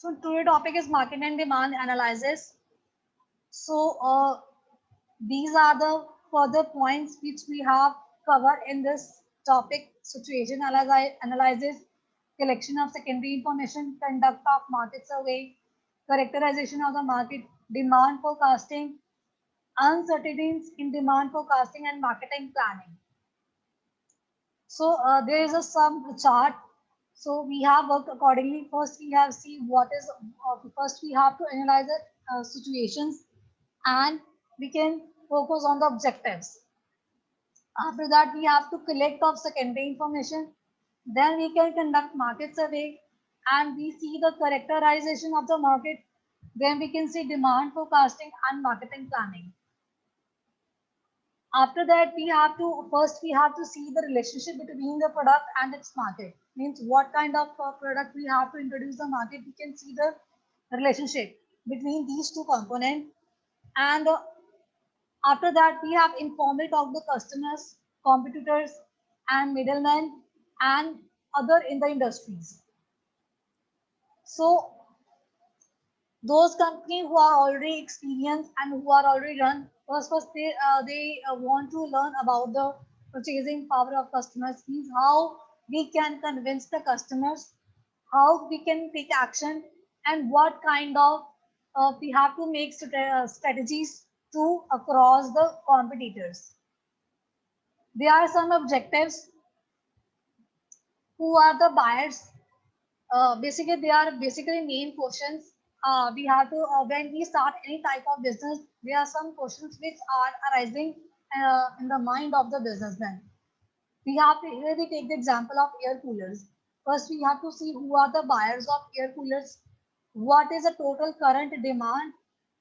So today topic is market and demand analysis. So these are the further points which we have covered in this topic: situation analysis, collection of secondary information, conduct of market survey, characterization of the market, demand forecasting, uncertainties in demand forecasting, and marketing planning. So there is a some chart. So we have worked accordingly. First, we have seen what is. First, we have to analyze the situations, and we can focus on the objectives. After that, we have to collect of secondary information. Then we can conduct market survey, and we see the characterization of the market. Then we can see demand forecasting and marketing planning. After that, we have to see the relationship between the product and its market. Means what kind of product we have to introduce the market. We can see the relationship between these two components. And after that, we have informally talked the customers, competitors, and middlemen, and other in the industries. So those companies who are already experienced and who are already run, first they want to learn about the purchasing power of customers, means how we can convince the customers, how we can take action, and what kind of we have to make strategies to across the competitors. There are some objectives. Who are the buyers? Basically, they are basically main questions. We have to when we start any type of business, there are some questions which are arising in the mind of the businessman. We have to here we take the example of air coolers. First, we have to see who are the buyers of air coolers. What is the total current demand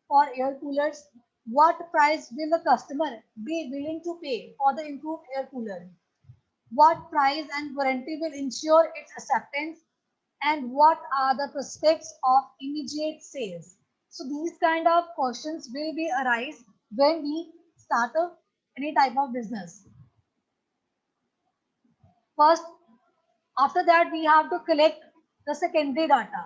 for air coolers? What price will the customer be willing to pay for the improved air cooler? What price and warranty will ensure its acceptance, and what are the prospects of immediate sales? So these kind of questions will be arise when we start any type of business. First, after that, we have to collect the secondary data.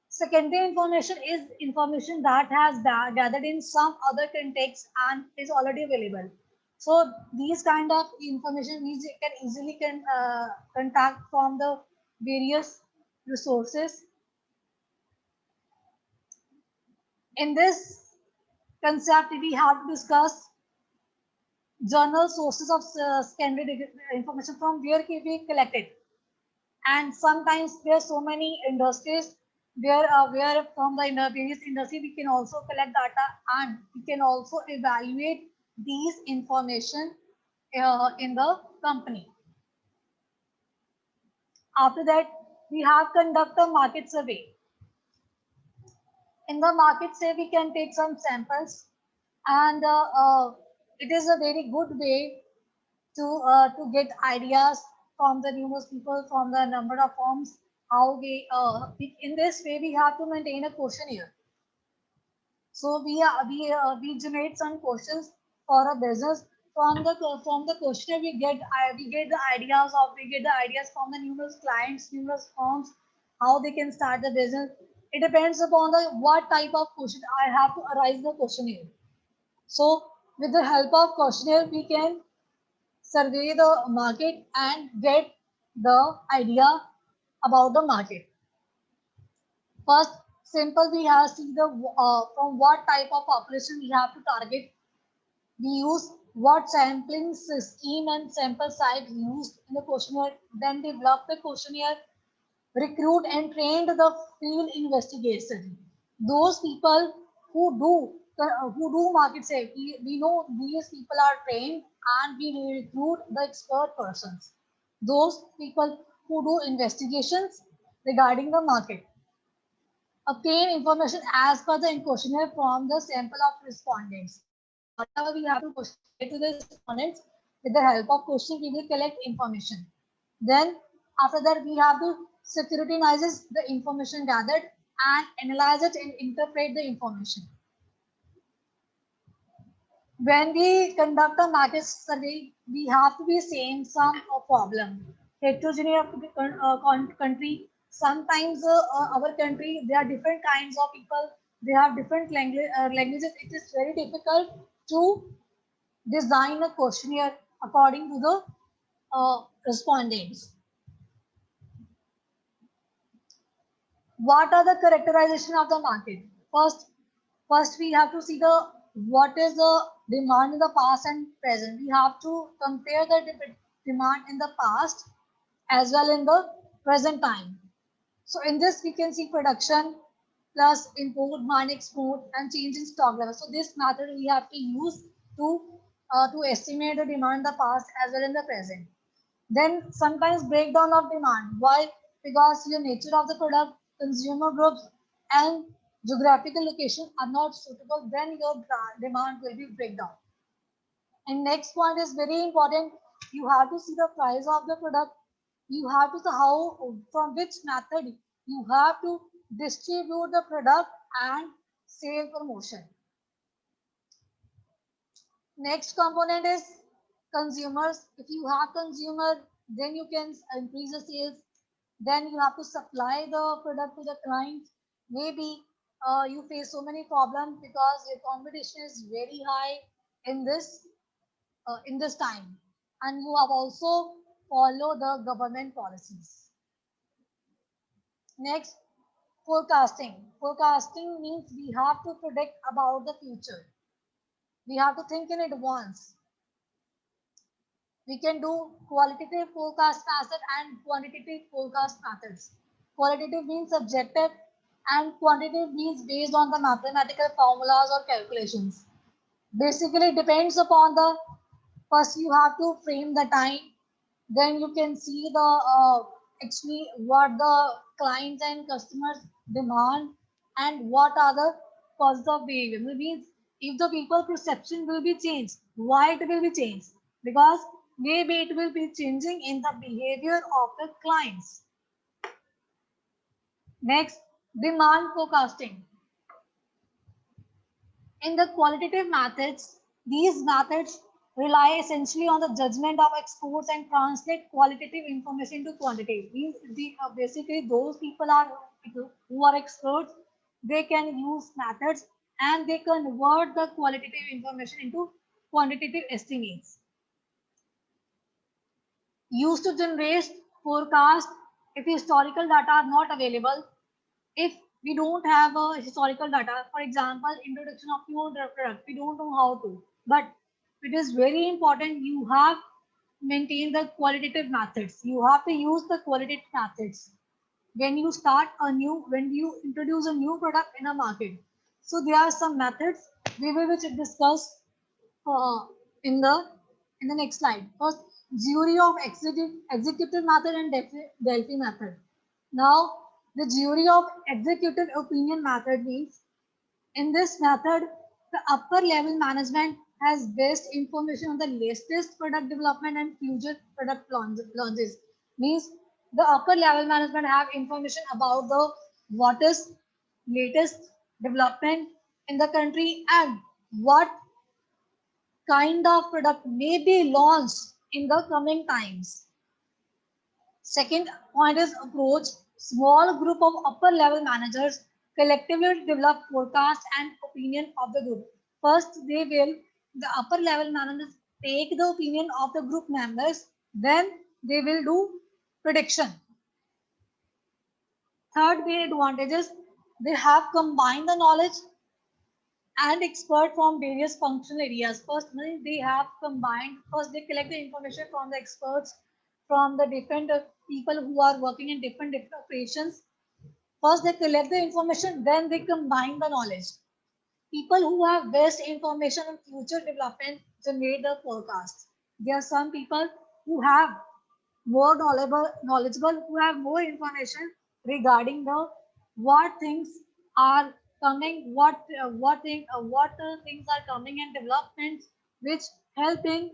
Secondary information is information that has gathered in some other context and is already available. So these kind of information we can easily contact from the various resources. In this concept, we have discussed journal sources of secondary information from where we collect it. And sometimes there are so many industries where from the various industry we can also collect data, and we can also evaluate these information in the company. After that, we have conduct a market survey. In the market survey, we can take some samples, and it is a very good way to get ideas from the numerous people, from the number of firms. How in this way we have to maintain a questionnaire. So we generate some questions for a business. From the questionnaire we get the ideas from the numerous clients, numerous firms, how they can start the business. It depends upon the what type of question I have to arise the questionnaire. So with the help of questionnaire, we can survey the market and get the idea about the market. First, simple we have seen the from what type of population we have to target. We use what sampling scheme and sample size used in the questionnaire. Then develop the questionnaire, recruit and trained the field investigation. Those people who do market safety, we know these people are trained, and we recruit the expert persons. Those people who do investigations regarding the market. Obtain information as per the questionnaire from the sample of respondents. Whatever we have to say to the respondents, with the help of question, we will collect information. Then after that, we have to scrutinize the information gathered and analyze it and interpret the information. When we conduct a market survey, we have to be saying some problem. Heterogeneity of the country, Sometimes our country, there are different kinds of people. They have different languages. It is very difficult to design a questionnaire according to the respondents. What are the characterization of the market? First we have to see the what is the demand in the past and present. We have to compare the demand in the past as well in the present time. So in this we can see production plus import minus export and change in stock level. So this method we have to use to estimate the demand in the past as well in the present. Then sometimes breakdown of demand. Why? Because your nature of the product, consumer groups, and geographical location are not suitable, then your demand will be breakdown. And next point is very important. You have to see the price of the product. You have to see how, from which method you have to distribute the product and sale promotion. Next component is consumers. If you have consumer, then you can increase the sales. Then you have to supply the product to the client. Maybe you face so many problems because your competition is very high in this time, and you have also follow the government policies. Next, forecasting. Forecasting means we have to predict about the future. We have to think in advance. We can do qualitative forecast method and quantitative forecast methods. Qualitative means subjective and quantitative means based on the mathematical formulas or calculations. Basically, it depends upon the first you have to frame the time, then you can see the actually what the clients and customers demand and what are the causes of behavior. It means if the people perception will be changed, why it will be changed? Because maybe it will be changing in the behavior of the clients. Next, demand forecasting. In the qualitative methods, these methods rely essentially on the judgment of experts and translate qualitative information to quantitative. Means basically those people are who are experts, they can use methods and they convert the qualitative information into quantitative estimates. Used to generate forecast if historical data are not available. If we don't have a historical data, for example, introduction of new product, we don't know how to. But it is very important you have maintain the qualitative methods. You have to use the qualitative methods when you when you introduce a new product in a market. So there are some methods we will discuss uh, in the next slide. First, jury of executive method and Delphi method. Now, the jury of executive opinion method means in this method, the upper level management has based information on the latest product development and future product launches. Means the upper level management have information about the what is latest development in the country and what kind of product may be launched in the coming times. Second point is approach. Small group of upper level managers collectively develop forecast and opinion of the group. First, the upper level managers take the opinion of the group members, then they will do prediction. Third way advantages, they have combined the knowledge and expert from various functional areas. First, they have combined, first they collect the information from the experts, from the different people who are working in different operations. First, they collect the information, then they combine the knowledge. People who have best information on future development generate the forecast. There are some people who have more knowledgeable, who have more information regarding the what things are coming, what things are coming and developments which helping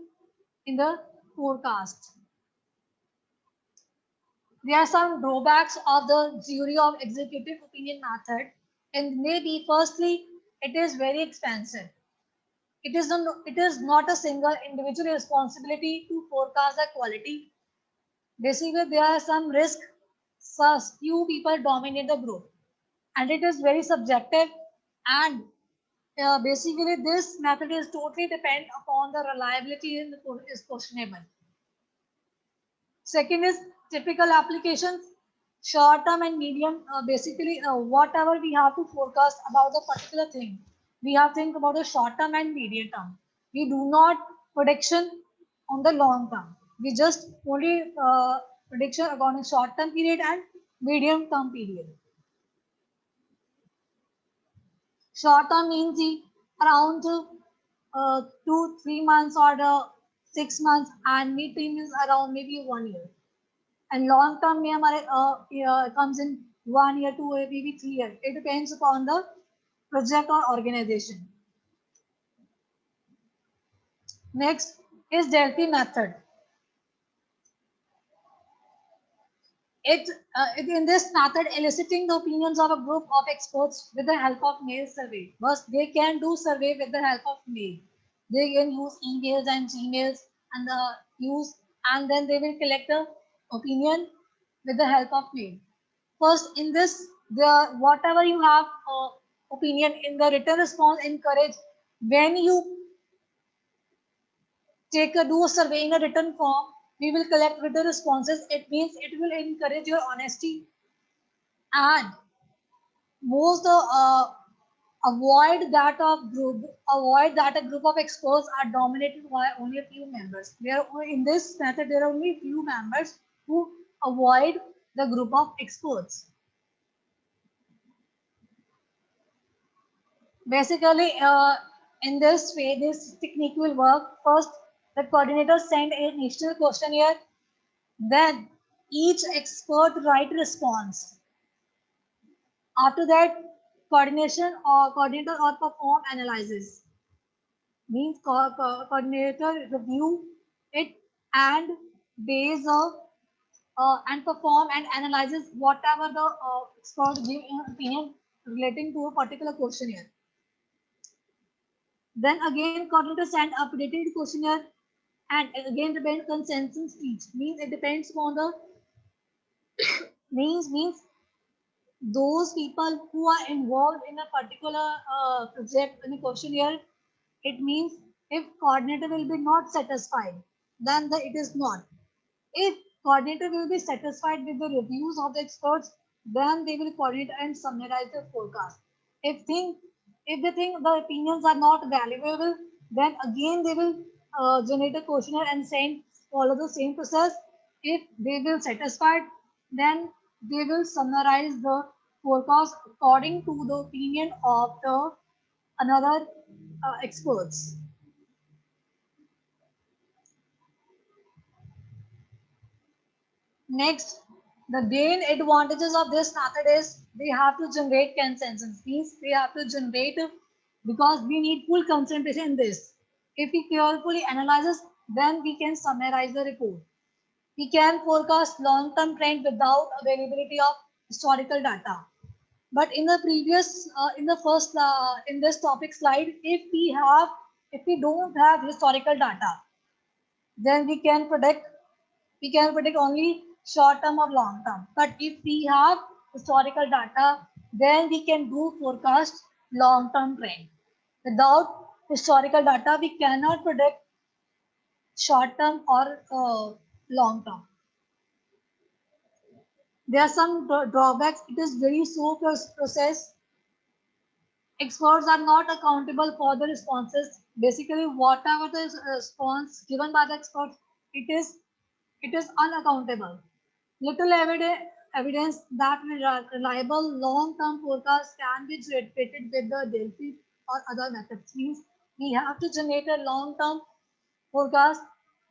in the forecast. There are some drawbacks of the jury of executive opinion method, and maybe firstly, it is very expensive. It is not a single individual responsibility to forecast the quality. Basically, there are some risks. few people dominate the group, and it is very subjective, and basically this method is totally depend upon the reliability in the is questionable. Second is typical applications, short term and medium. Basically, whatever we have to forecast about the particular thing, we have to think about the short term and medium term. We do not prediction on the long term. We just only prediction about the short term period and medium term period. Short term means the around 2 3 months or 6 months, and mid term is around maybe 1 year. And long term में हमारे comes in 1 year, 2 year, maybe 3 year. It depends upon the project or organization. Next is Delphi method. In this method, eliciting the opinions of a group of experts with the help of mail survey. First, they can do survey with the help of mail. They can use emails and Gmails and and then they will collect the opinion with the help of mail. First, in this, whatever you have opinion in the written response, encourage when you do a survey in a written form, we will collect written responses. It means it will encourage your honesty, and most avoid that a group of experts are dominated by only a few members. In this method, there are only few members who avoid the group of experts. Basically, in this way, this technique will work. First, the coordinator send an initial questionnaire, then each expert write response. After that, coordinator or perform analysis. Means coordinator review it and base and perform and analyzes whatever the expert give opinion relating to a particular questionnaire. Then again, coordinator send updated questionnaire, and again depend consensus speech. Means it depends on the means those people who are involved in a particular project in a questionnaire. It means if coordinator will be not satisfied, then it is not. If coordinator will be satisfied with the reviews of the experts, then they will coordinate and summarize the forecast. If they think the opinions are not valuable, then again they will generate a questionnaire and follow the same process. If they will satisfied, then they will summarize the forecast according to the opinion of the another experts. Next, the main advantages of this method is they have to generate consensus. Means they have to generate because we need full concentration in this. If we carefully analyze, then we can summarize the report. We can forecast long-term trend without availability of historical data. But in the previous, in this topic slide, if we don't have historical data, then we can predict only short term or long term. But if we have historical data, then we can do forecast long term trend. Without historical data, we cannot predict short term or long term. There are some drawbacks. It is very slow process. Experts are not accountable for the responses. Basically, whatever the response given by the experts, it is unaccountable. Little evidence that reliable long-term forecasts can be generated with the Delphi or other methods. Means we have to generate a long-term forecast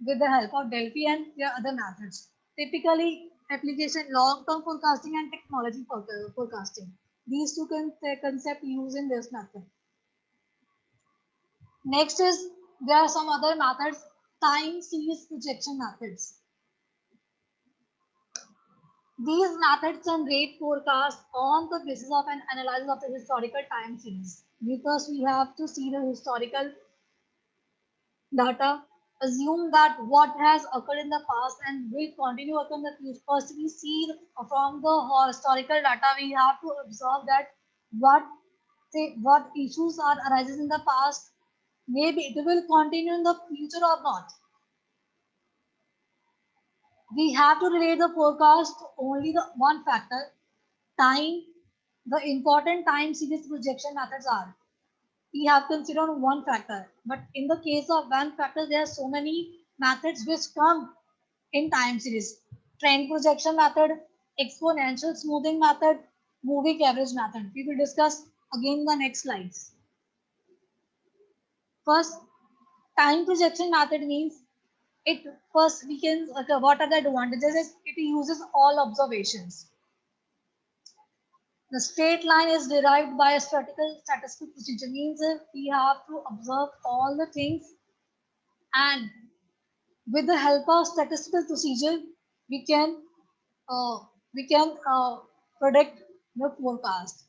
with the help of Delphi and their other methods. Typically, application long-term forecasting and technology forecasting. These two concepts used in this method. Next is there are some other methods, time series projection methods. These methods generate forecasts on the basis of an analysis of the historical time series. Because we have to see the historical data assume that what has occurred in the past and will continue occur in the future. First, we see from the historical data, we have to observe that what what issues are arises in the past, maybe it will continue in the future or not. We have to relate the forecast to only the one factor, time. The important time series projection methods are, we have considered one factor, but in the case of one factor, there are so many methods which come in time series. Trend projection method, exponential smoothing method, moving average method. We will discuss again in the next slides. First, time projection method means it first we can, okay, what are the advantages? It uses all observations. The straight line is derived by a statistical procedure, means we have to observe all the things, and with the help of statistical procedure we can uh, predict the forecast,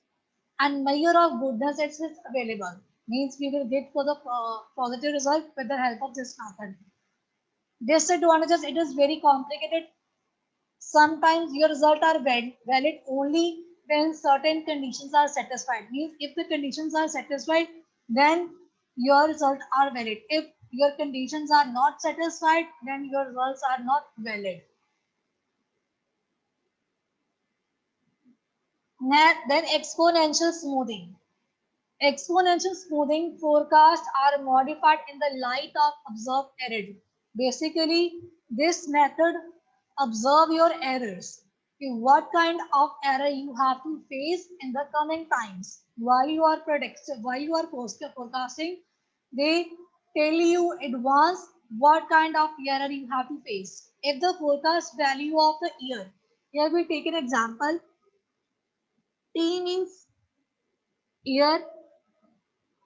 and measure of goodness is available, means we will get for the positive result with the help of this method. Disadvantages, it is very complicated. Sometimes your results are valid only when certain conditions are satisfied. Means if the conditions are satisfied, then your results are valid. If your conditions are not satisfied, then your results are not valid. Then exponential smoothing. Exponential smoothing forecasts are modified in the light of observed error. Basically, this method observe your errors. What kind of error you have to face in the coming times. While you are forecasting, they tell you advance what kind of error you have to face. If the forecast value of the year, here we take an example. T means year,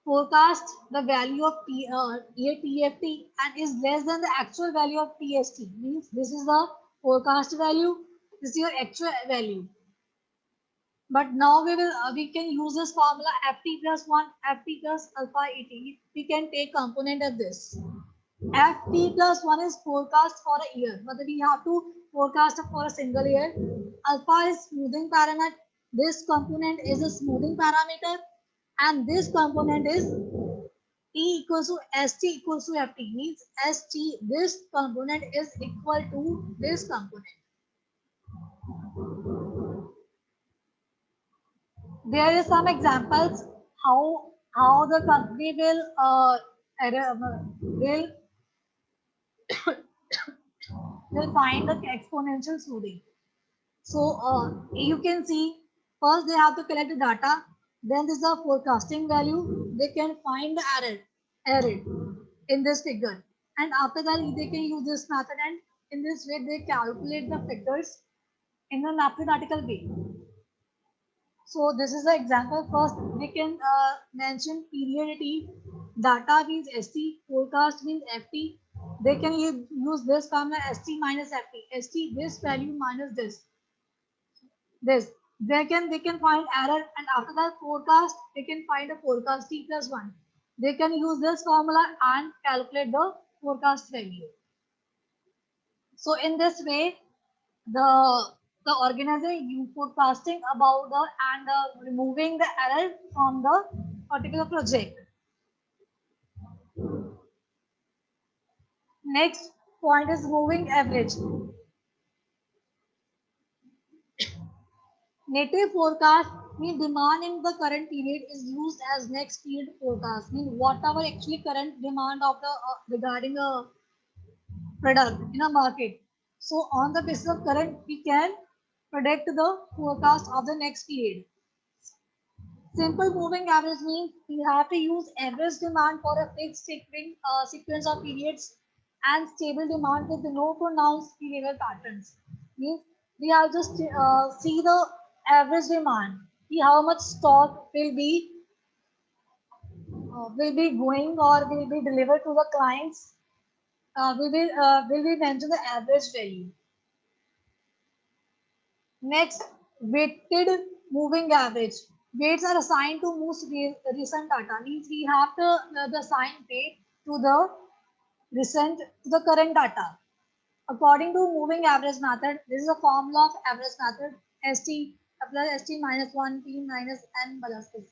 forecast the value of year TFT and is less than the actual value of TST. Means this is the forecast value, this is your actual value. But now we can use this formula FT plus 1, FT plus alpha ET. We can take component of this. FT plus 1 is forecast for a year, but we have to forecast for a single year. Alpha is smoothing parameter. This component is a smoothing parameter, and this component is T equals to ST equals to FT, means ST, this component is equal to this component. There is some examples how the company will will find the exponential smoothing. So you can see first they have to collect the data, then this is the forecasting value. They can find the error in this figure, and after that they can use this method, and in this way they calculate the figures in a mathematical way. So this is the example. First we can mention period T, data means ST, forecast means FT. They can use this formula ST minus FT. ST, this value minus this. They can find error, and after that forecast they can find a forecast T plus 1. They can use this formula and calculate the forecast value. So in this way, the organizer you forecasting about the and removing the error from the particular project. Next point is moving average. Native forecast means demand in the current period is used as next period forecast. Means whatever actually current demand of the regarding a product in a market. So on the basis of current, we can predict the forecast of the next period. Simple moving average means we have to use average demand for a fixed sequence of periods, and stable demand with no pronounced behavioral patterns. Means we have just see the average demand, see how much stock will be going or will be delivered to the clients. Will we mention the average value. Next, weighted moving average. Weights are assigned to most recent data. Means we have to the assign weight to the recent to the current data. According to moving average method, this is a formula of average method ST plus ST minus 1 T minus N plus T.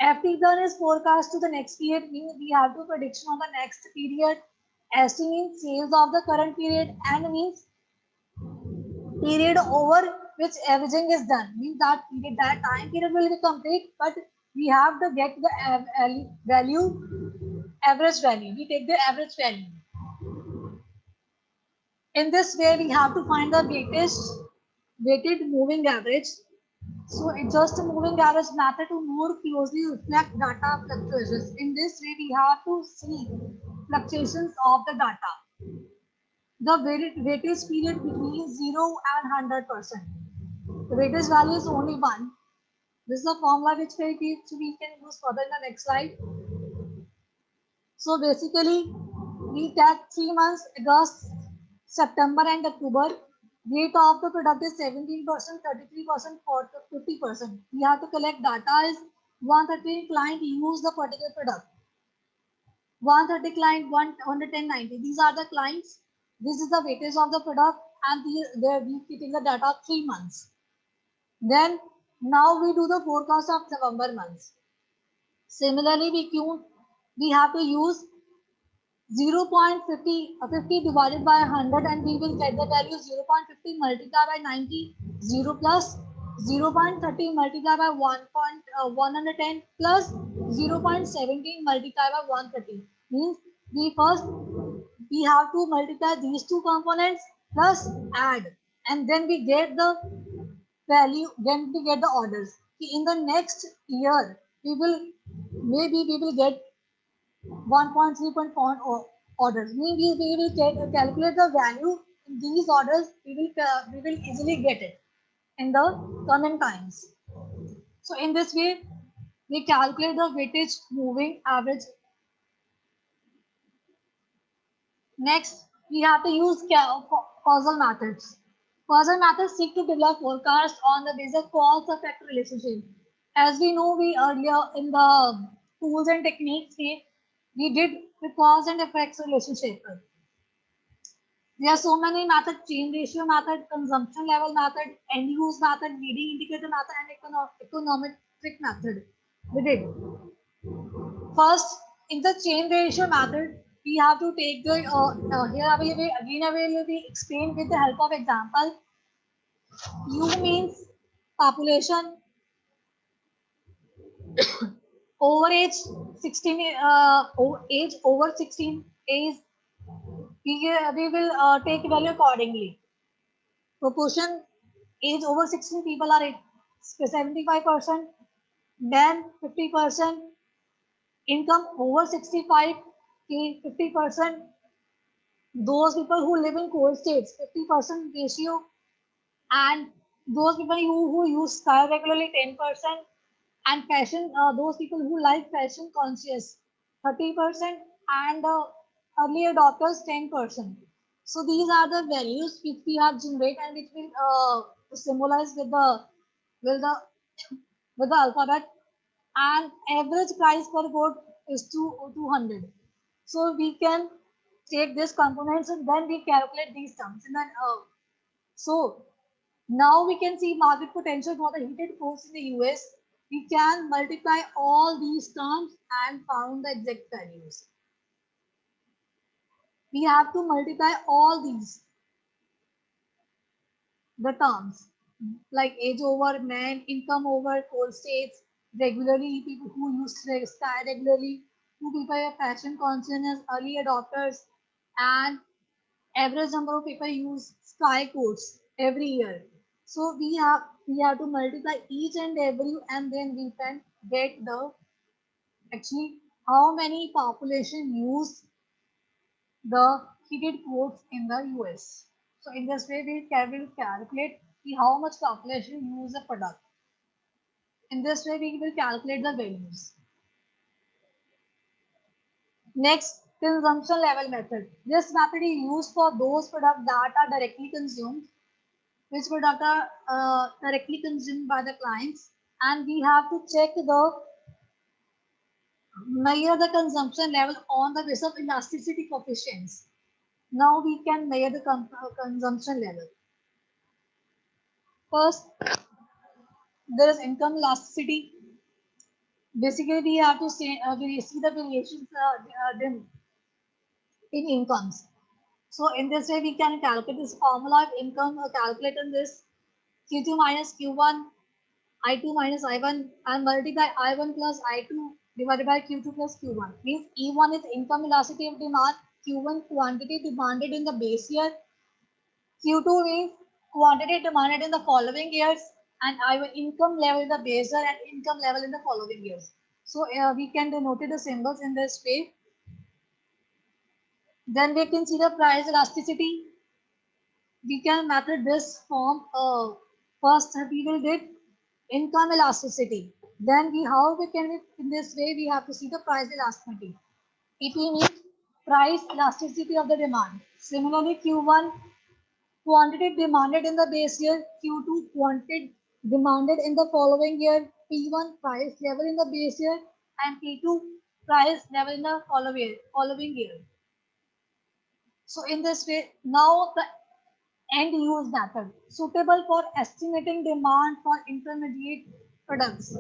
FT turn is forecast to the next period, means we have to prediction of the next period. ST means sales of the current period, and means period over which averaging is done, means that period, that time period will be complete, but we have to get the value, average value. We take the average value. In this way, we have to find the weighted moving average. So it's just a moving average method to more closely reflect data fluctuations. In this way, we have to see fluctuations of the data. The weightage period between 0 and 100%. The weightage value is only 1. This is a formula which we can use further in the next slide. So basically, we take 3 months, August, September and October. Weight of the product is 17%, 33%, 50%. We have to collect data is 130 client use the particular product. 130 client, 110, 90. These are the clients. This is the weightage of the product, and we keeping the data of 3 months. Then now we do the forecast of November months. Similarly, we have to use 0.50 divided by 100, and we will get the value 0.50 multiplied by 90, 0 plus 0.30 multiplied by 110 plus 0.17 multiplied by 130. Means we have to multiply these two components plus add, and then we get the value, then we get the orders. In the next year, we will get 1.3.4 orders. Means we will calculate the value in these orders. We will easily get it in the coming times. So in this way, we calculate the weightage moving average. Next, we have to use causal methods. Causal methods seek to develop forecast on the basis of cause-effect relationship. As we know, we earlier in the tools and techniques, we did the cause and effects relationship. There are so many methods: chain ratio method, consumption level method, end use method, leading indicator method, and econometric method. We did. First, in the chain ratio method, we have to take the here I will be explained with the help of example. U means population over age 16, age over 16 is we will take value accordingly. Proportion age over 16 people are 75%, then 50%, income over 65, 50%, those people who live in cold states, 50% ratio, and those people who use sky regularly, 10%, and fashion, those people who like fashion conscious, 30%, and early adopters, 10%. So these are the values which we have generated and which will symbolize with the with the alphabet. And average price per vote is 200. So we can take these components and then we calculate these terms. And then so now we can see market potential for the heated coals in the US. We can multiply all these terms and found the exact values. We have to multiply all the terms like age over man, income over coal states, regularly people who use sky regularly, who people are fashion conscious, early adopters, and average number of people use sky codes every year. So we have to multiply each and every, and then we can get the actually how many population use the heated codes in the US. So in this way we will calculate how much population use the product. In this way we will calculate the values. Next, consumption level method. This method is used for those products that are directly consumed, which products are directly consumed by the clients, and we have to check the measure the consumption level on the basis of elasticity coefficients. Now we can measure the consumption level. First, there is income elasticity. Basically, we have to say we see the variations in incomes. So in this way, we can calculate this formula of income, calculate in this Q2 minus Q1, I2 minus I1, and multiply I1 plus I2 divided by Q2 plus Q1. Means E1 is income elasticity of demand, Q1 quantity demanded in the base year, Q2 means quantity demanded in the following years, and I1 income level in the base year and income level in the following years. So we can denote the symbols in this way. Then we can see the price elasticity. We can method this form. First we will get income elasticity. Then how we can in this way we have to see the price elasticity. EP means price elasticity of the demand. Similarly, Q1 quantity demanded in the base year, Q2 quantity demanded in the following year, P1 price level in the base year, and P2 price level in the following year. So in this way, now the end use method suitable for estimating demand for intermediate products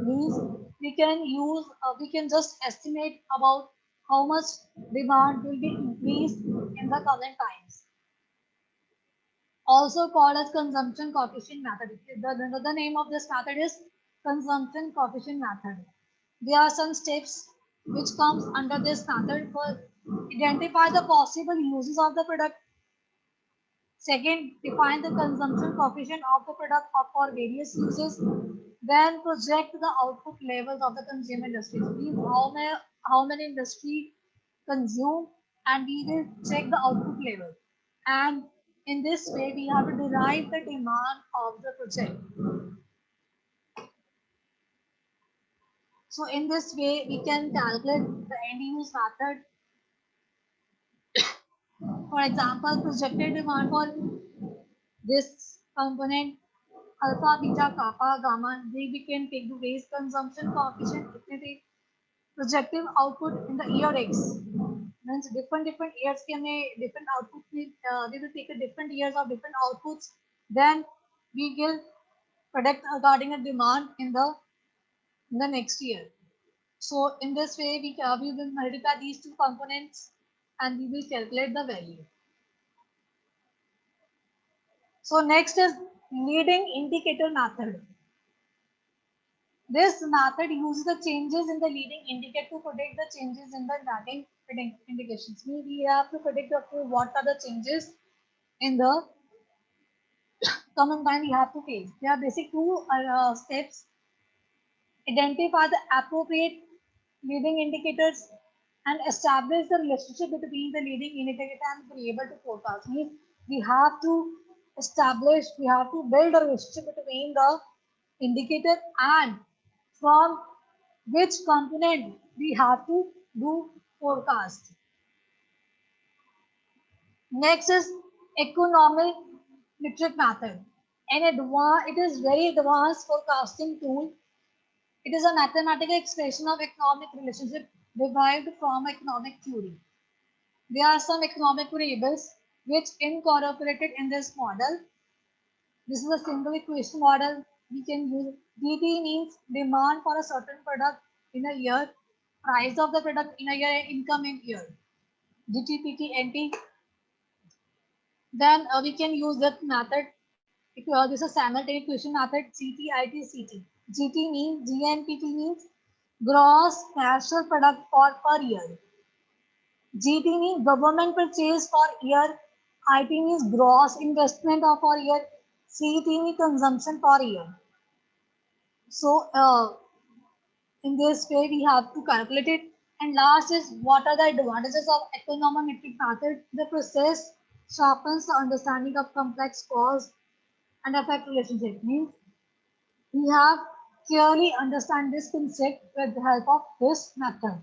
means we can just estimate about how much demand will be increased in the coming times, also called as consumption coefficient method. The name of this method is consumption coefficient method. There are some steps which comes under this method. For identify the possible uses of the product. Second, define the consumption coefficient of the product for various uses. Then project the output levels of the consumer industries. Means how many industry consume, and we will check the output level. And in this way, we have to derive the demand of the project. So in this way, we can calculate the end use method. For example, projected demand for this component alpha, beta, kappa, gamma, we can take the base consumption coefficient, projective output in the year X. Means different years can make different outputs. We will take a different years of different outputs. Then we will predict regarding a demand in the next year. So in this way, we will multiply these two components and we will calculate the value. So next is leading indicator method. This method uses the changes in the leading indicator to predict the changes in the lagging indications. We have to predict what are the changes in the coming time we have to face. There are basic two steps. Identify the appropriate leading indicators and establish the relationship between the leading indicator and be able to forecast. Means we have to we have to build a relationship between the indicator and from which component we have to do forecast. Next is econometric method. It is very advanced forecasting tool. It is a mathematical expression of economic relationship derived from economic theory. There are some economic variables which incorporated in this model. This is a single equation model. We can use DT means demand for a certain product in a year, price of the product in a year, income in year. GTPT NT. Then we can use that method. This is a simultaneous equation method CTIT. GT means GNPT means gross national product for per year. GT means government purchase for year. IT means gross investment of per year. CET means consumption per year. So in this way we have to calculate it. And last is what are the advantages of econometric method? The process sharpens the understanding of complex cause and effect relationship. Means we have clearly understand this concept with the help of this method.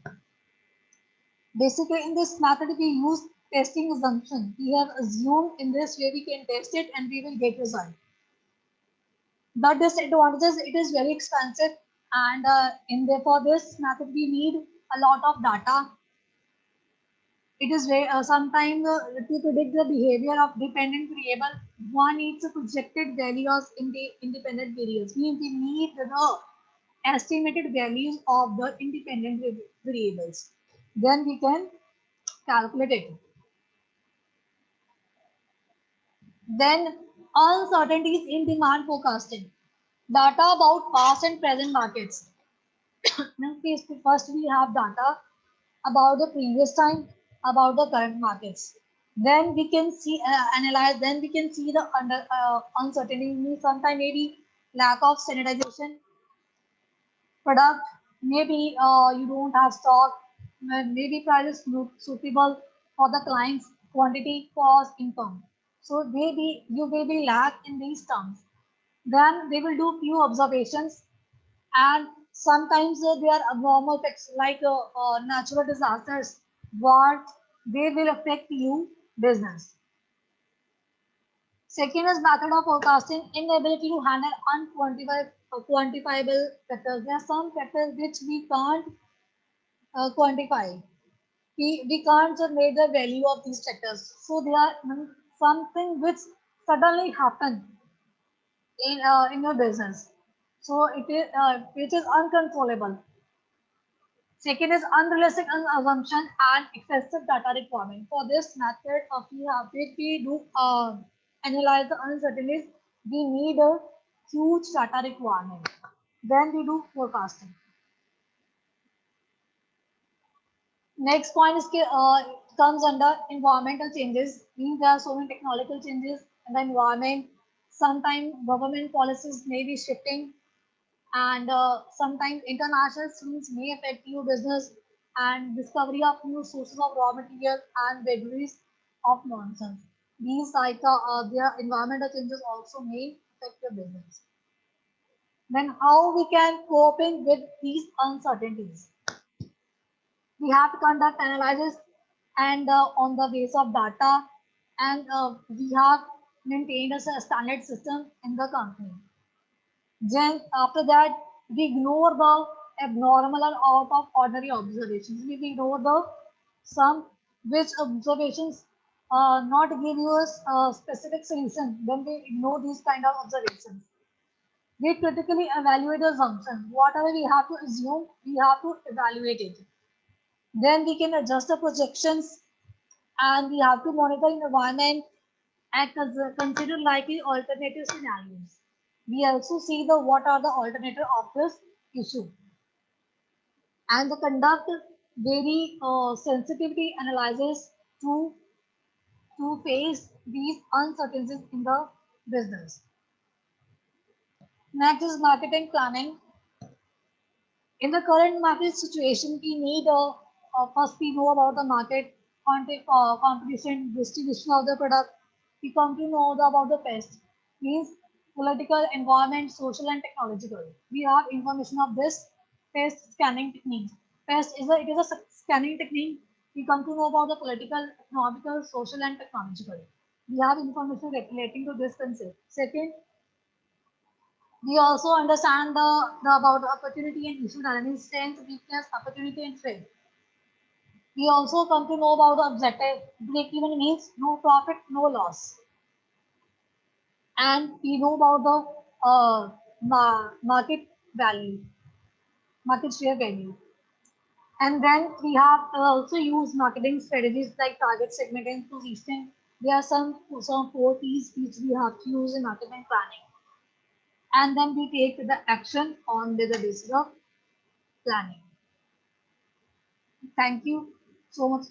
Basically, in this method, we use testing assumption. We have assumed in this way we can test it and we will get result. But disadvantages, it is very expensive And for this method, we need a lot of data. It is very sometimes to predict the behavior of dependent variable, one needs a projected values in the independent variables. We need the estimated values of the independent variables. Then we can calculate it. Then uncertainties in demand forecasting. Data about past and present markets. Now, first we have data about the previous time, about the current markets. Then we can see, analyze, then we can see the uncertainty. Sometimes maybe lack of standardization, product, maybe you don't have stock, maybe price is not suitable for the client's quantity, cost, income. So maybe you will be lack in these terms. Then they will do few observations, and sometimes they are abnormal effects like natural disasters, what they will affect you business. Second is method of forecasting, inability to handle quantifiable factors. There are some factors which we can't quantify. We can't make the value of these factors. So they are something which suddenly happen in your business. So it is which is uncontrollable. Second is unrealistic assumption and excessive data requirement. For this method, if we do analyze the uncertainties, we need a huge data requirement. Then we do forecasting. Next point is comes under environmental changes. Means there are so many technological changes in the environment. Sometimes government policies may be shifting, and sometimes international streams may affect your business, and discovery of new sources of raw material and vagaries of nonsense. These their environmental changes also may affect your business. Then how we can coping with these uncertainties? We have to conduct analysis and on the base of data, and we have maintained a standard system in the company. Then after that, we ignore the abnormal and out of ordinary observations. We ignore the some which observations not give you a specific solution. Then we ignore these kind of observations. We critically evaluate the assumption. Whatever we have to assume, we have to evaluate it. Then we can adjust the projections, and we have to monitor the environment and consider likely alternative scenarios. We also see the what are the alternative of this issue, and the conduct very sensitivity analysis to face these uncertainties in the business. Next is marketing planning. In the current market situation, we need first we know about the market, competition, distribution of the product. We come to know about the pest, means political, environment, social, and technological. We have information of this pest scanning technique. Pest is a scanning technique. We come to know about the political, economical, social, and technological. We have information relating to this concept. Second, we also understand about the opportunity and issue analysis, strength, weakness, opportunity, and threat. We also come to know about the objective. Break-even means no profit, no loss. And we know about the market value, market share value. And then we have also used marketing strategies like target segment and positioning. There are some 4 P's which we have to use in marketing planning. And then we take the action on the basis of planning. Thank you so much